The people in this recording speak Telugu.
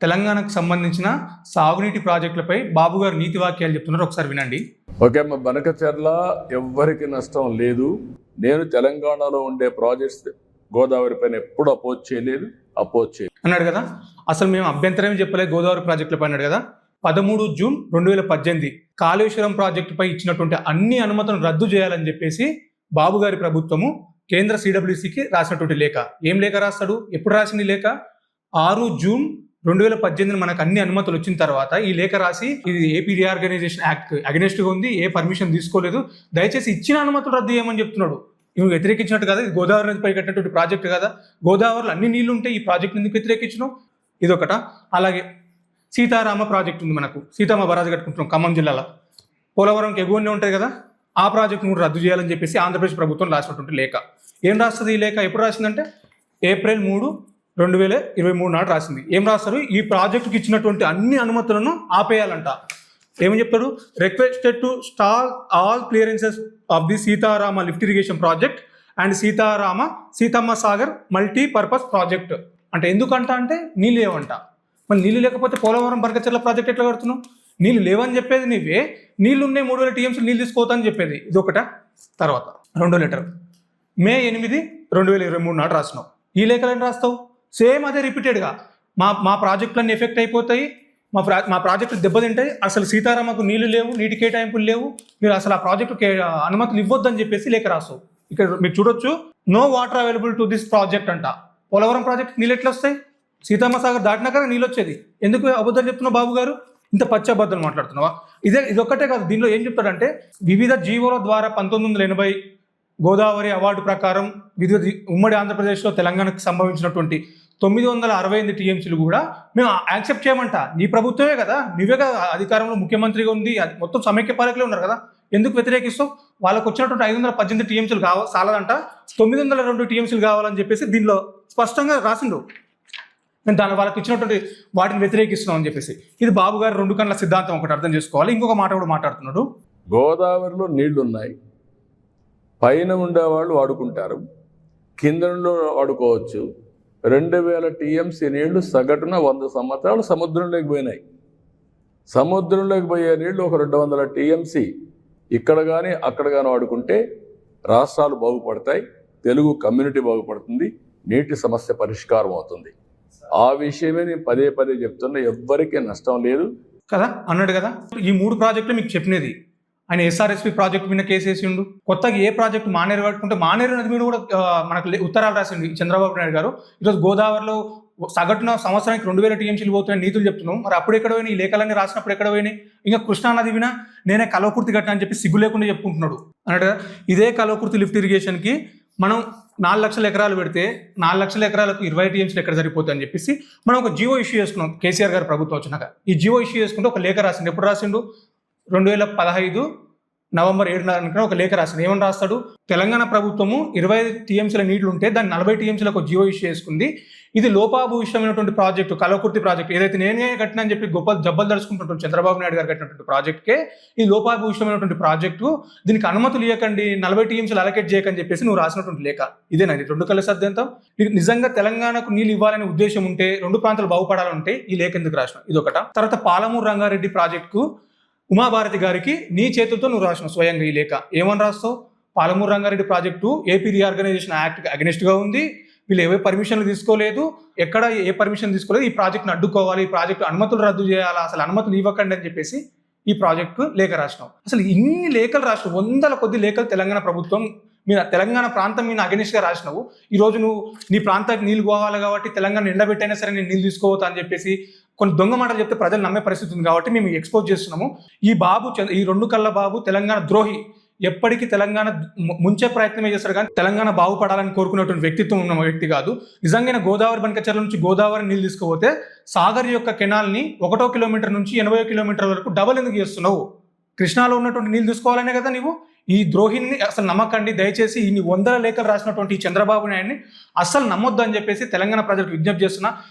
తెలంగాణకు సంబంధించిన సాగునీటి ప్రాజెక్టులపై బాబు గారు నీతి వాక్యాలు చెప్తున్నారు, ఒకసారి వినండి. ఓకే అమ్మ, బనకచెర్ల ఎవ్వరికి నష్టం లేదు. నేను తెలంగాణలో ఉండే ప్రాజెక్ట్స్ గోదావరి పైన ఎప్పుడు అపోజ్ చేయలేదు అన్నాడు కదా. అసలు మేము అభ్యంతరం చెప్పలేదు గోదావరి ప్రాజెక్టులపై అన్నాడు కదా. 13 జూన్ 2018 కాళేశ్వరం ప్రాజెక్టుపై ఇచ్చినటువంటి అన్ని అనుమతులను రద్దు చేయాలని చెప్పేసి బాబు గారి ప్రభుత్వము కేంద్ర సిడబ్ల్యూసికి రాసినటువంటి లేఖ. ఏం లేఖ రాస్తాడు, ఎప్పుడు రాసింది లేఖ? 6 జూన్ 2018 మనకు అన్ని అనుమతులు వచ్చిన తర్వాత ఈ లేఖ రాసి, ఇది ఏపీ రీఆర్గనైజేషన్ యాక్ట్ అగెనిస్ట్గా ఉంది, ఏ పర్మిషన్ తీసుకోలేదు, దయచేసి ఇచ్చిన అనుమతులు రద్దు చేయమని చెప్తున్నాడు. ఇవి వ్యతిరేకించినట్టు కదా, ఇది గోదావరి నదిపై కట్టినటువంటి ప్రాజెక్టు కదా, గోదావరిలో అన్ని నీళ్లు ఉంటే ఈ ప్రాజెక్ట్ ఎందుకు వ్యతిరేకించడం? ఇదొకట. అలాగే సీతారామ ప్రాజెక్ట్ ఉంది, మనకు సీతమ్మ బరాజు కట్టుకుంటున్నాం ఖమ్మం జిల్లాలో, పోలవరంకి ఎగువనే ఉంటుంది కదా, ఆ ప్రాజెక్టును కూడా రద్దు చేయాలని చెప్పేసి ఆంధ్రప్రదేశ్ ప్రభుత్వం రాసినటువంటి లేఖ. ఏం రాస్తుంది ఈ లేఖ? ఎప్పుడు రాసిందంటే ఏప్రిల్ 3, 2023 నాడు రాసింది. ఏం రాస్తారు? ఈ ప్రాజెక్టుకి ఇచ్చినటువంటి అన్ని అనుమతులను ఆపేయాలంట. ఏమని చెప్తాడు? Requested to stall all clearances of the Sitarama lift irrigation project and Seethamma Sagar multipurpose project. అంటే ఎందుకంట అంటే నీళ్ళు లేవంట. మరి నీళ్ళు లేకపోతే పోలవరం బనకచెర్ల ప్రాజెక్ట్ ఎట్లా కడుతున్నావు? నీళ్ళు లేవని చెప్పేది నీవే, నీళ్ళు ఉన్నాయి 3000 TMC నీళ్ళు తీసుకోవద్దని చెప్పేది. ఇది ఒకట. తర్వాత 2వ లెటర్ మే 8, 2023 నాడు రాసినావు. ఈ లేఖలు ఏం రాస్తావు? సేమ్ అదే రిపీటెడ్గా మా ప్రాజెక్టులన్నీ ఎఫెక్ట్ అయిపోతాయి, మా ప్రాజెక్టులు దెబ్బతింటాయి, అసలు సీతారామకు నీళ్లు లేవు, నీటి కేటాయింపులు లేవు, మీరు అసలు ఆ ప్రాజెక్టుకి అనుమతులు ఇవ్వద్దని చెప్పేసి లేఖ రాస్తావు. ఇక్కడ మీరు చూడొచ్చు, no water available to this project అంట. పోలవరం ప్రాజెక్ట్ నీళ్ళు ఎట్లా వస్తాయి? సీతమ్మ సాగర్ దాటినాక నీళ్ళు వచ్చేది. ఎందుకు అబద్ధాలు చెప్తున్నావు బాబు గారు? ఇంత పచ్చి అబద్ధాలు మాట్లాడుతున్నావా? ఇదొక్కటే కాదు, దీనిలో ఏం చెప్తాడంటే వివిధ జీవోల ద్వారా 1980 గోదావరి అవార్డు ప్రకారం ఉమ్మడి ఆంధ్రప్రదేశ్లో తెలంగాణకు సంభవించినటువంటి 968 TMCలు కూడా మేము యాక్సెప్ట్ చేయమంట. నీ ప్రభుత్వమే కదా, నువ్వే కదా అధికారంలో ముఖ్యమంత్రిగా ఉంది, మొత్తం సమైక్య పాలకులే ఉన్నారు కదా, ఎందుకు వ్యతిరేకిస్తావు? వాళ్ళకు వచ్చినటువంటి 518 TMCలు చాలదంట, 902 TMCలు కావాలని చెప్పేసి దీనిలో స్పష్టంగా రాసిండు. నేను దాని వాళ్ళకి ఇచ్చినటువంటి వాటిని వ్యతిరేకిస్తున్నాం అని చెప్పేసి. ఇది బాబు గారు 2 కళ్ళ సిద్ధాంతం ఒకటి అర్థం చేసుకోవాలి. ఇంకొక మాట కూడా మాట్లాడుతున్నాడు. గోదావరిలో నీళ్లున్నాయి, పైన ఉండేవాళ్ళు వాడుకుంటారు, కింద వాడుకోవచ్చు. 2000 TMC నీళ్లు సగటున 100 సంవత్సరాలు సముద్రంలోకి పోయినాయి. సముద్రంలోకి పోయే నీళ్లు ఒక 200 TMC ఇక్కడ కానీ అక్కడ కానీ వాడుకుంటే రాష్ట్రాలు బాగుపడతాయి, తెలుగు కమ్యూనిటీ బాగుపడుతుంది, నీటి సమస్య పరిష్కారం అవుతుంది. ఆ విషయమే నేను పదే పదే చెప్తున్నా, ఎవ్వరికీ నష్టం లేదు కదా అన్నాడు కదా. ఈ 3 ప్రాజెక్టులు మీకు చెప్పినది. ఆయన SRSP ప్రాజెక్టు మీద కేసు వేసిండు. కొత్తగా ఏ ప్రాజెక్టు మానేరు కట్టుకుంటే మానేరు నది మీద కూడా మనకు ఉత్తరాలు రాసిండు చంద్రబాబు నాయుడు గారు. ఈరోజు గోదావరిలో సగటున సంవత్సరానికి 2000 TMCలు పోతున్న నీతులు చెప్తున్నాం. మరి అప్పుడు ఎక్కడ పోయినాయి? ఈ లేఖలన్నీ రాసినప్పుడు ఎక్కడ పోయినాయి? ఇంకా కృష్ణానది వినా నేనే కల్వకుర్తి కట్టినా అని చెప్పి సిగ్గు లేకుండా చెప్పుకుంటున్నాడు అన్నట్టు. ఇదే కల్వకుర్తి లిఫ్ట్ ఇరిగేషన్కి మనం 4 లక్షల ఎకరాలు పెడితే 4 లక్షల ఎకరాలకు 20 TMCలు ఎక్కడ సరిపోతుంది అని చెప్పేసి మనం ఒక జియో ఇష్యూ చేసుకున్నాం. కేసీఆర్ గారు ప్రభుత్వం వచ్చినాక ఈ జియో ఇష్యూ చేసుకుంటే ఒక లేఖ రాసిండు. ఎప్పుడు రాసిండు? 2015 నవంబర్ 7న ఒక లేఖ రాసింది. ఏమని రాస్తాడు? తెలంగాణ ప్రభుత్వము 20 TMCల నీళ్లు ఉంటే దాన్ని 40 TMCలకు జియో ఇష్యూ చేసుకుంది. ఇది లోపాభూయిష్టమైనటువంటి ప్రాజెక్టు, కల్వకుర్తి ప్రాజెక్టు, ఏదైతే నేనే కట్టినా అని చెప్పి గొప్ప జబ్బలు దడుచుకుంటున్నటువంటి చంద్రబాబు నాయుడు గారు కట్టినటువంటి ప్రాజెక్టుకే ఇది లోపాభూయిష్టమైనటువంటి ప్రాజెక్టు, దీనికి అనుమతులు ఇవ్వకండి, 40 TMCలు అలకేట్ చేయకని చెప్పేసి నువ్వు రాసినటువంటి లేఖ. ఇదేనా ఇది 2 కళ్ళ సిద్ధాంతం? నీకు నిజంగా తెలంగాణకు నీళ్ళు ఇవ్వాలనే ఉద్దేశం ఉంటే, 2 ప్రాంతాలు బాగుపడాలంటే ఈ లేఖ ఎందుకు రాసినావు? ఇదొకట. తర్వాత పాలమూరు రంగారెడ్డి ప్రాజెక్టుకు ఉమాభారతి గారికి నీ చేతులతో నువ్వు రాసినావు స్వయంగా ఈ లేఖ. ఏమని రాస్తావు? Palamuru Rangareddy project AP reorganisation act అగెనిస్ట్గా ఉంది, వీళ్ళు ఏవే పర్మిషన్లు తీసుకోలేదు, ఎక్కడ ఏ పర్మిషన్ తీసుకోలేదు, ఈ ప్రాజెక్టును అడ్డుకోవాలి, ఈ ప్రాజెక్టు అనుమతులు రద్దు చేయాలా, అసలు అనుమతులు ఇవ్వకండి అని చెప్పేసి ఈ ప్రాజెక్టు లేఖ రాసినావు. అసలు ఇన్ని లేఖలు రాసినావు, 100 కొద్ది లేఖలు తెలంగాణ ప్రభుత్వం మీద, తెలంగాణ ప్రాంతం మీద అగెనిస్ట్గా రాసినావు. ఈరోజు నువ్వు నీ ప్రాంతానికి నీళ్ళు పోవాలి కాబట్టి తెలంగాణ ఎండబెట్టైనా సరే నేను నీళ్ళు తీసుకోవద్దా అని చెప్పేసి కొన్ని దొంగ మాటలు చెప్తే ప్రజలు నమ్మే పరిస్థితి ఉంది కాబట్టి మేము ఎక్స్పోజ్ చేస్తున్నాము. ఈ 2 కళ్ళ బాబు తెలంగాణ ద్రోహి, ఎప్పటికీ తెలంగాణ ముంచే ప్రయత్నమే చేస్తాడు కానీ తెలంగాణ బాగుపడాలని కోరుకున్నటువంటి వ్యక్తిత్వం ఉన్న వ్యక్తి కాదు. నిజంగా గోదావరి బనకచెర్ల నుంచి గోదావరి నీళ్ళు తీసుకుపోతే సాగర్ యొక్క కెనాల్ని 1 కిలోమీటర్ నుంచి 80 కిలోమీటర్ల వరకు డబల్ ఎందుకు చేస్తున్నావు? కృష్ణాలో ఉన్నటువంటి నీళ్ళు తీసుకోవాలనే కదా నీవు. ఈ ద్రోహిని అసలు నమ్మకండి దయచేసి. ఇన్ని 100 లేఖలు రాసినటువంటి చంద్రబాబు నాయుడిని అస్సలు నమ్మొద్దు అని చెప్పేసి తెలంగాణ ప్రజలకు విజ్ఞప్తి చేస్తున్నా.